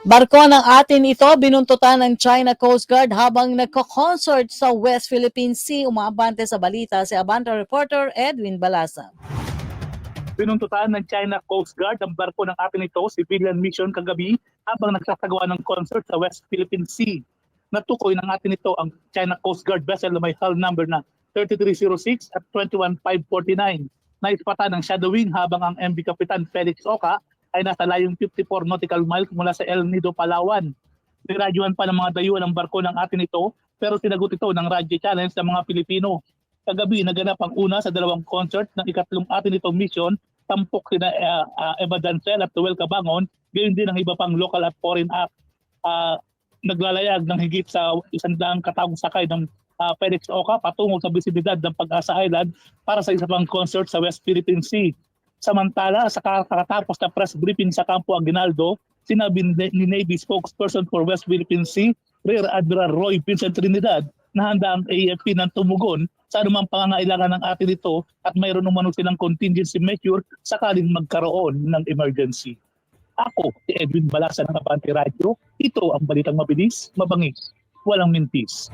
Barko ng atin ito binuntutan ng China Coast Guard habang nagko-concert sa West Philippine Sea. Umabante sa balita si Abante reporter Edwin Balasa. Pinuntutaan ng China Coast Guard ang barko ng atin ito, civilian mission kagabi habang nagsasagawa ng concert sa West Philippine Sea. Natukoy ng atin ito ang China Coast Guard vessel na may hull number na 3306 at 21549. Naispatan ng shadowing habang ang MV Kapitan Felix Oca ay nasa layong 54 nautical miles mula sa El Nido, Palawan. Niradyuhan pa ng mga dayuhan ng barko ng atin ito pero sinagot ito ng radyo challenge ng mga Pilipino. Kagabi naganap ang una sa dalawang concert ng ikatlong atin itong mission, tampok sina Eva Dancel at Joel Cabangon, gayon din ang iba pang local at foreign act. Naglalayag ng higit sa 100 katawang sakay ng Felix Oca patungo sa bisibilidad ng Pag-asa Island para sa isa pang concert sa West Philippine Sea. Samantala, sa kakatapos na press briefing sa Campo Aguinaldo, sinabi ni Navy spokesperson for West Philippine Sea, Rear Admiral Roy Vincent Trinidad, na handa ang AFP ng tumugon sa anumang pangangailangan ng atin ito at mayroon naman silang contingency measure sakaling magkaroon ng emergency. Ako, si Edwin Balasa ng Abante Radio. Ito ang balitang mabilis, mabangis, walang mintis.